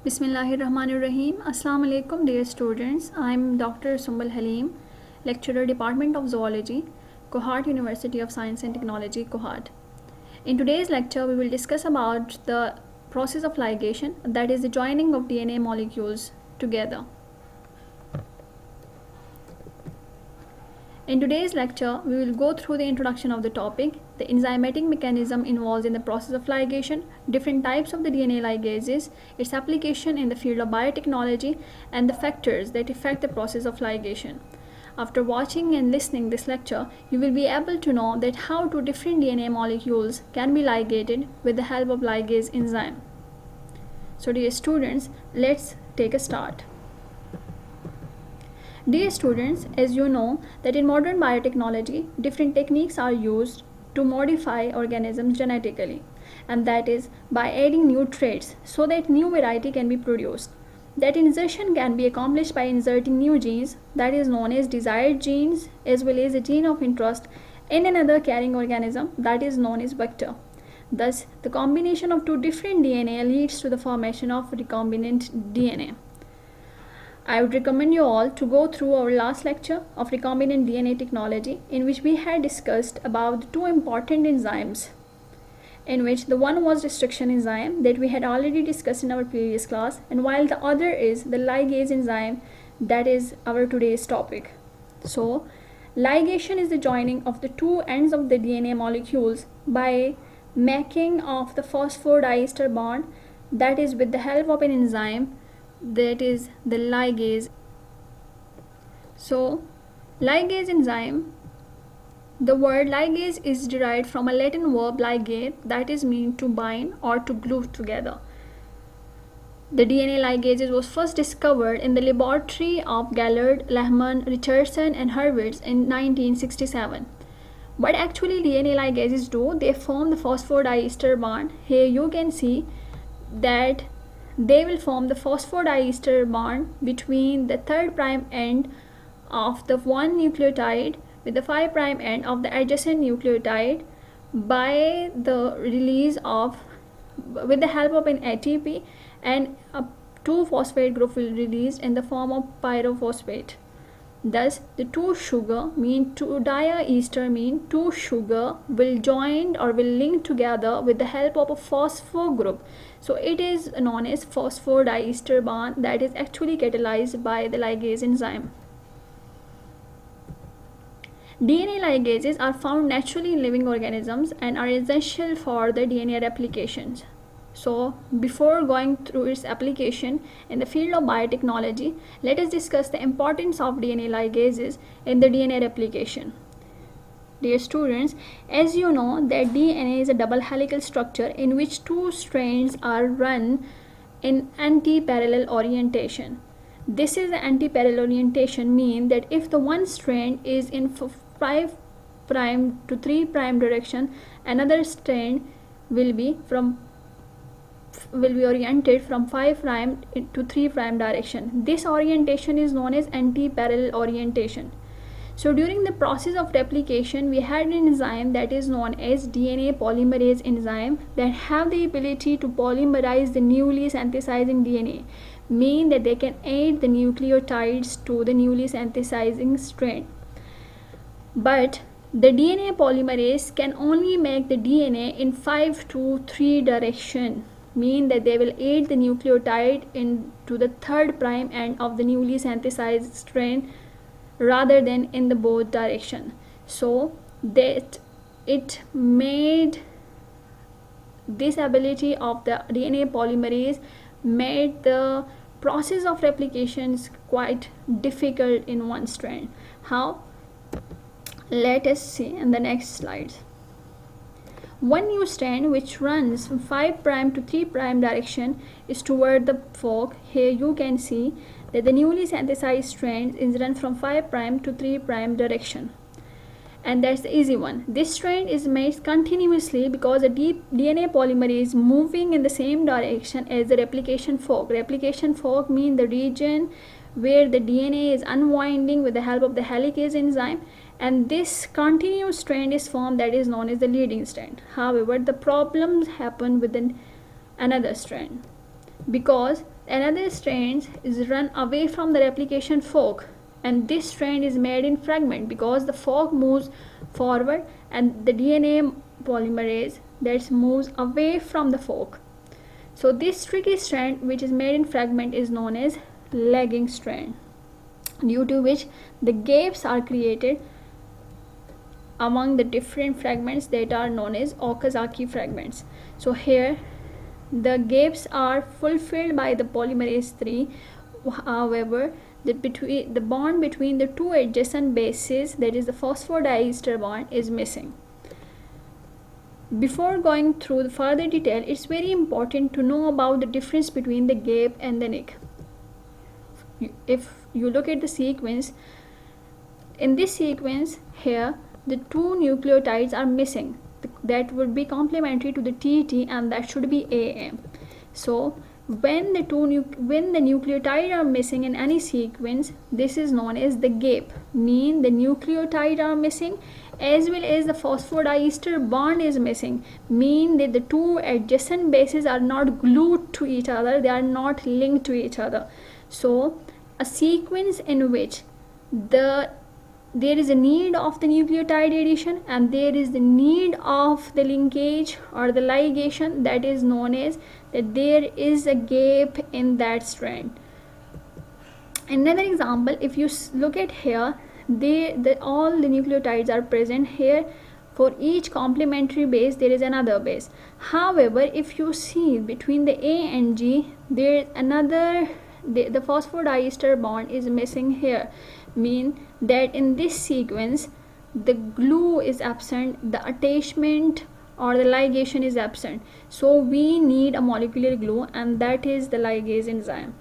Bismillahirrahmanirrahim. Assalamu alaikum, dear students. I am Dr. Sumbal Halim, lecturer, Department of Zoology, Kohat University of Science and Technology, Kohat. In today's lecture, we will discuss about the process of ligation, that is the joining of DNA molecules together. In today's lecture, we will go through the introduction of the topic, the enzymatic mechanism involved in the process of ligation, different types of the DNA ligases, its application in the field of biotechnology, and the factors that affect the process of ligation. After watching and listening this lecture, you will be able to know that how two different DNA molecules can be ligated with the help of ligase enzyme. So dear students, let's take a start. Dear students, as you know that in modern biotechnology, different techniques are used to modify organisms genetically, and that is by adding new traits so that new variety can be produced. That insertion can be accomplished by inserting new genes, that is known as desired genes, as well as a gene of interest in another carrying organism, that is known as vector. Thus, the combination of two different DNA leads to the formation of recombinant DNA. I would recommend you all to go through our last lecture of recombinant DNA technology, in which we had discussed about the two important enzymes, in which the one was restriction enzyme that we had already discussed in our previous class, and while the other is the ligase enzyme, that is our today's topic. So, ligation is the joining of the two ends of the DNA molecules by making of the phosphodiester bond, that is with the help of an enzyme, that is the ligase. So, ligase enzyme, the word ligase is derived from a Latin verb ligate, that is mean to bind or to glue together. The DNA ligases was first discovered in the laboratory of Gallard, Lehman, Richardson and Hurwitz in 1967. What actually DNA ligases do, they form the phosphodiester bond. Here you can see that they will form the phosphodiester bond between the 3' end of the one nucleotide with the 5' end of the adjacent nucleotide by the release of, with the help of an ATP, and a 2-phosphate group will released in the form of pyrophosphate. Thus, the 2-sugar mean 2-diester mean 2 sugar will join or will link together with the help of a phosphor group. So it is known as phosphodiester bond that is actually catalyzed by the ligase enzyme. DNA ligases are found naturally in living organisms and are essential for the DNA replications. So, before going through its application in the field of biotechnology, let us discuss the importance of DNA ligases in the DNA replication. Dear students, as you know that DNA is a double helical structure in which two strands are run in anti-parallel orientation. This is the anti-parallel orientation mean that if the one strand is in 5' to 3' direction, another strand will be oriented from 5' to 3' direction. This orientation is known as anti-parallel orientation. So during the process of replication, we had an enzyme that is known as DNA polymerase enzyme that have the ability to polymerize the newly synthesizing DNA, mean that they can add the nucleotides to the newly synthesizing strand. But the DNA polymerase can only make the DNA in 5 to 3 direction, mean that they will add the nucleotide into the 3' end of the newly synthesized strand rather than in the both direction. So that it made this ability of the DNA polymerase made the process of replications quite difficult in one strand. How? Let us see in the next slides. One new strand which runs from 5' to 3' direction is toward the fork. Here you can see that the newly synthesized strand is run from 5' to 3' direction. And that's the easy one. This strand is made continuously because the DNA polymerase is moving in the same direction as the replication fork. Replication fork means the region where the DNA is unwinding with the help of the helicase enzyme, and this continuous strand is formed that is known as the leading strand. However, the problems happen within another strand because Another strand is run away from the replication fork, and this strand is made in fragment because the fork moves forward and the DNA polymerase that moves away from the fork. So this tricky strand which is made in fragment is known as lagging strand, due to which the gaps are created among the different fragments that are known as Okazaki fragments. So here the gaps are fulfilled by the polymerase 3. However, the bond between the two adjacent bases, that is the phosphodiester bond, is missing. Before going through the further detail, it's very important to know about the difference between the gap and the nick. If you look at the sequence, in this sequence here the two nucleotides are missing. That would be complementary to the TT, and that should be AM. So when the nucleotide are missing in any sequence, this is known as the gap. Mean the nucleotide are missing as well as the phosphodiester bond is missing. Mean that the two adjacent bases are not glued to each other, they are not linked to each other. So a sequence in which there is a need of the nucleotide addition and there is the need of the linkage or the ligation, that is known as that there is a gap in that strand. Another example, if you look at here, all the nucleotides are present here. For each complementary base there is another base. However, if you see between the A and G, there is another, the phosphodiester bond is missing here. Mean that in this sequence the glue is absent, the attachment or the ligation is absent. So we need a molecular glue, and that is the ligase enzyme.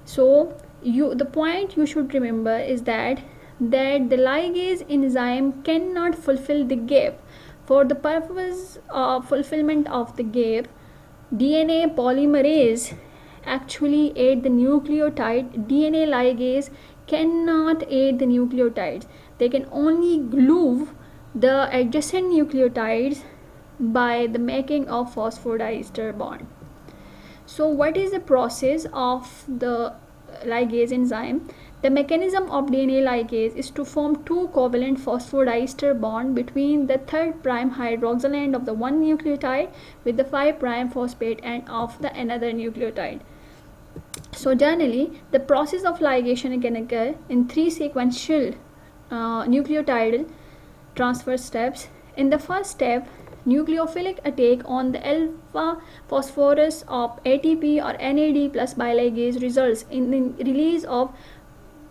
So the point you should remember is that the ligase enzyme cannot fulfill the gap. For the purpose of fulfillment of the gap, DNA polymerase actually aid the nucleotide. DNA ligase cannot aid the nucleotides. They can only glue the adjacent nucleotides by the making of phosphodiester bond. So what is the process of the ligase enzyme? The mechanism of DNA ligase is to form two covalent phosphodiester bond between the 3' hydroxyl end of the one nucleotide with the 5' phosphate end of the another nucleotide. So generally, the process of ligation can occur in 3 sequential nucleotidal transfer steps. In the first step, nucleophilic attack on the alpha phosphorus of ATP or NAD plus biligase results in the release of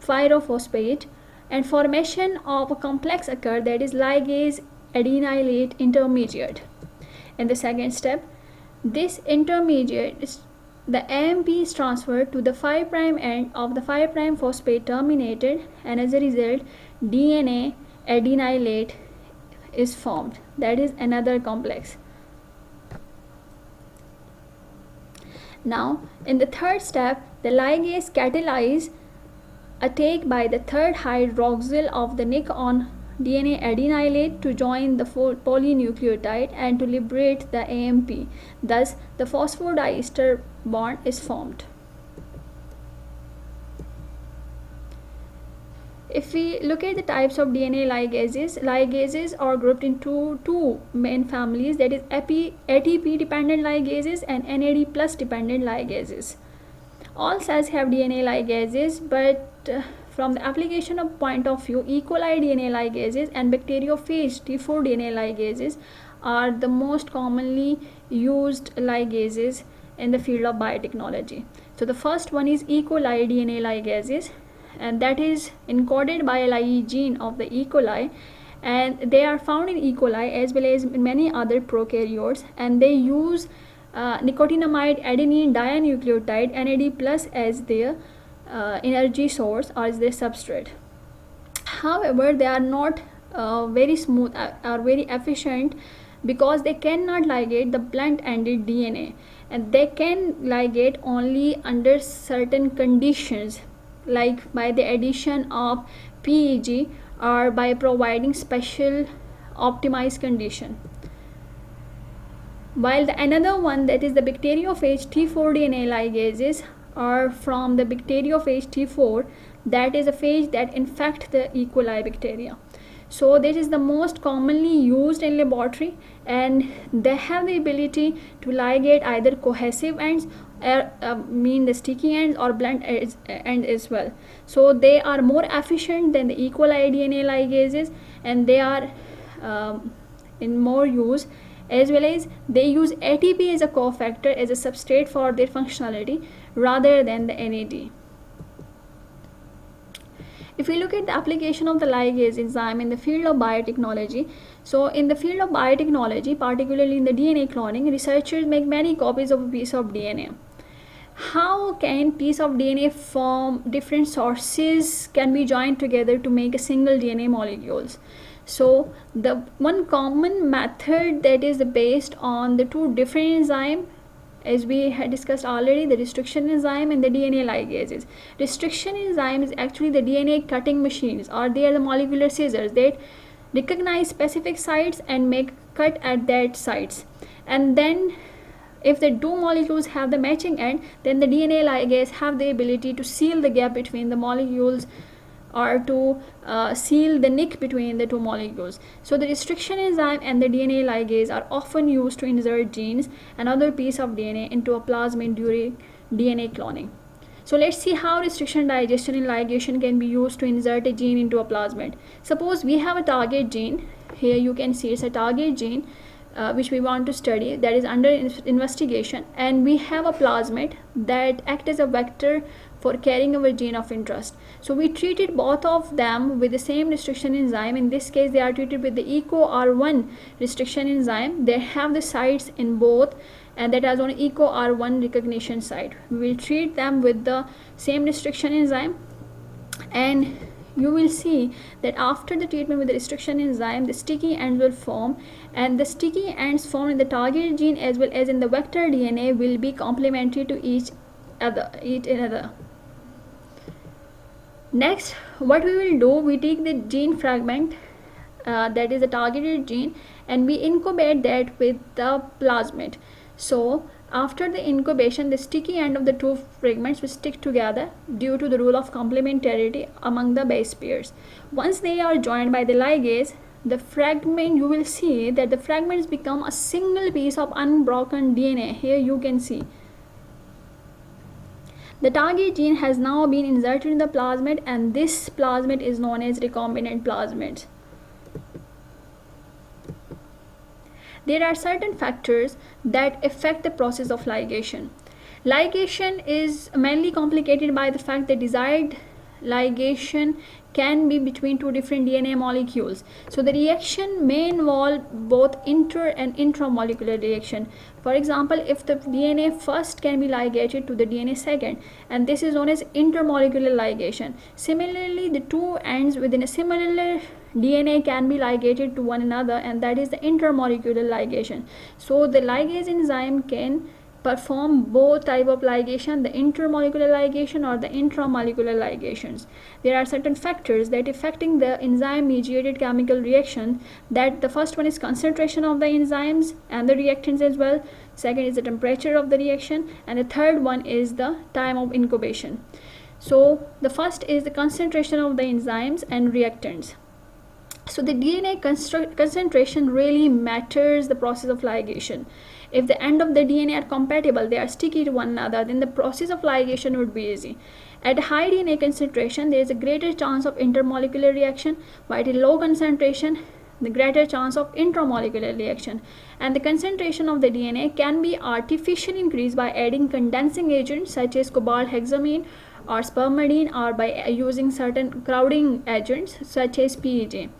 pyrophosphate and formation of a complex occur, that is ligase adenylate intermediate. In the second step, this intermediate is the AMP is transferred to the 5' end of the 5' phosphate terminated, and as a result DNA adenylate is formed, that is another complex. Now in the third step, the ligase catalyze attack by the 3rd hydroxyl of the nick on DNA adenylate to join the polynucleotide and to liberate the AMP. Thus the phosphodiester bond is formed. If we look at the types of DNA ligases are grouped into two main families, that is ATP dependent ligases and NAD plus dependent ligases. All cells have DNA ligases, but from the application of point of view, E. coli DNA ligases and bacteriophage T4 DNA ligases are the most commonly used ligases in the field of biotechnology. So the first one is E. coli DNA ligases, and that is encoded by LIE gene of the E. coli, and they are found in E. coli as well as in many other prokaryotes, and they use nicotinamide adenine dinucleotide NAD plus as their energy source or as their substrate. However, they are not very smooth or very efficient because they cannot ligate the blunt-ended DNA, and they can ligate only under certain conditions, like by the addition of PEG or by providing special optimized condition. While the another one, that is the bacteriophage T4 DNA ligases, are from the bacteriophage T4, that is a phage that infect the E. coli bacteria. So this is the most commonly used in laboratory, and they have the ability to ligate either cohesive ends or mean the sticky ends or blunt ends as well. So they are more efficient than the E. coli DNA ligases, and they are in more use, as well as they use ATP as a cofactor as a substrate for their functionality rather than the NAD. If we look at the application of the ligase enzyme in the field of biotechnology, so in the field of biotechnology, particularly in the DNA cloning, researchers make many copies of a piece of DNA. How can piece of DNA from different sources can be joined together to make a single DNA molecules? So the one common method that is based on the two different enzymes, as we had discussed already, the restriction enzyme and the DNA ligases. Restriction enzyme is actually the DNA cutting machines, or they are the molecular scissors that recognize specific sites and make cut at that sites. And then if the two molecules have the matching end, then the DNA ligase have the ability to seal the gap between the molecules, or to seal the nick between the two molecules. So the restriction enzyme and the DNA ligase are often used to insert genes and other piece of DNA into a plasmid during DNA cloning. So let's see how restriction, digestion and ligation can be used to insert a gene into a plasmid. Suppose we have a target gene. Here you can see it's a target gene which we want to study, that is under investigation, and we have a plasmid that acts as a vector for carrying our gene of interest. So we treated both of them with the same restriction enzyme. In this case, they are treated with the EcoR1 restriction enzyme. They have the sites in both, and that has on EcoR1 recognition site. We will treat them with the same restriction enzyme, and you will see that after the treatment with the restriction enzyme, the sticky ends will form, and the sticky ends formed in the target gene as well as in the vector DNA will be complementary to each other. Next, what we will do, we take the gene fragment that is a targeted gene, and we incubate that with the plasmid. So after the incubation, the sticky end of the two fragments will stick together due to the rule of complementarity among the base pairs. Once they are joined by the ligase, the fragment, you will see that the fragments become a single piece of unbroken DNA. Here you can see the target gene has now been inserted in the plasmid, and this plasmid is known as recombinant plasmid. There are certain factors that affect the process of ligation. Ligation is mainly complicated by the fact that desired ligation can be between two different DNA molecules. So the reaction may involve both inter and intramolecular reaction. For example, if the DNA first can be ligated to the DNA second, and this is known as intermolecular ligation. Similarly, the two ends within a similar DNA can be ligated to one another, and that is the intermolecular ligation. So the ligase enzyme can perform both type of ligation, the intermolecular ligation or the intramolecular ligations. There are certain factors that affecting the enzyme mediated chemical reaction, that the first one is concentration of the enzymes and the reactants as well, second is the temperature of the reaction, and the third one is the time of incubation. So the first is the concentration of the enzymes and reactants. So the DNA concentration really matters the process of ligation. If the end of the DNA are compatible, they are sticky to one another, then the process of ligation would be easy. At high DNA concentration, there is a greater chance of intermolecular reaction, while at low concentration, the greater chance of intramolecular reaction. And the concentration of the DNA can be artificially increased by adding condensing agents such as cobalt hexamine or spermidine, or by using certain crowding agents such as PEG.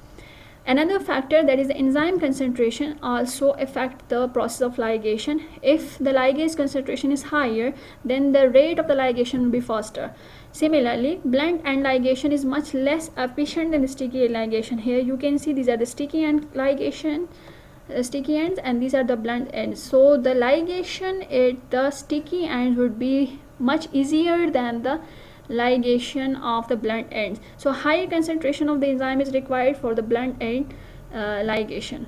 Another factor, that is the enzyme concentration, also affect the process of ligation. If the ligase concentration is higher, then the rate of the ligation will be faster. Similarly, blunt end ligation is much less efficient than the sticky end ligation. Here you can see these are the sticky end ligation, sticky ends, and these are the blunt ends. So the ligation at the sticky ends would be much easier than the ligation of the blunt ends. So higher concentration of the enzyme is required for the blunt end ligation.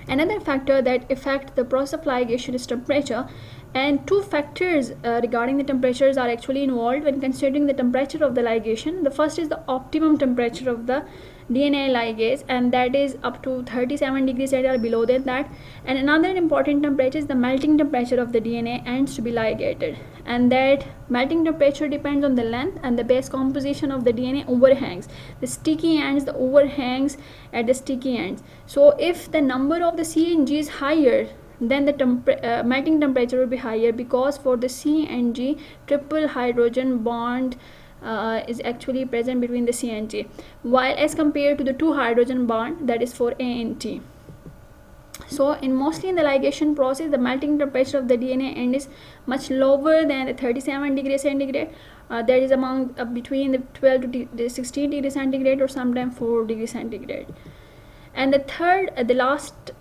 Another factor that affects the process of ligation is temperature. And two factors regarding the temperatures are actually involved when considering the temperature of the ligation. The first is the optimum temperature of the DNA ligase, and that is up to 37 degrees Celsius or below than that. And another important temperature is the melting temperature of the DNA ends to be ligated, and that melting temperature depends on the length and the base composition of the DNA overhangs, the sticky ends, the overhangs at the sticky ends. So if the number of the CNG is higher, then the melting temperature will be higher, because for the C and G, triple hydrogen bond is actually present between the C and G, while as compared to the two hydrogen bond, that is for A and T. So mostly in the ligation process, the melting temperature of the DNA end is much lower than the 37 degrees centigrade. That is among between the 12 to 16 degrees centigrade, or sometimes 4 degrees centigrade. And the third, the last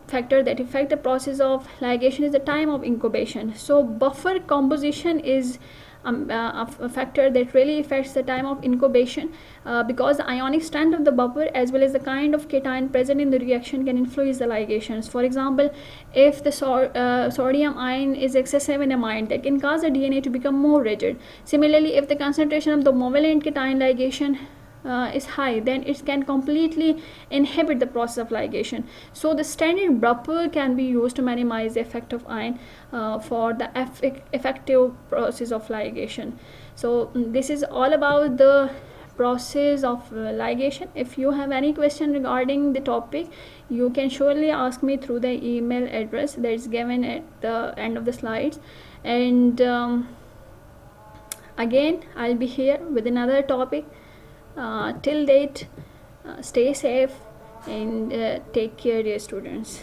factor that affect the process of ligation is the time of incubation. So buffer composition is a factor that really affects the time of incubation, because the ionic strength of the buffer as well as the kind of cation present in the reaction can influence the ligations. For example, if the sodium ion is excessive in amine, that can cause the DNA to become more rigid. Similarly, if the concentration of the movalent cation ligation is high, then it can completely inhibit the process of ligation. So the standard buffer can be used to minimize the effect of ion for the effective process of ligation. So this is all about the process of ligation. If you have any question regarding the topic, you can surely ask me through the email address that is given at the end of the slides. And again, I'll be here with another topic. Till date, stay safe and take care, dear students.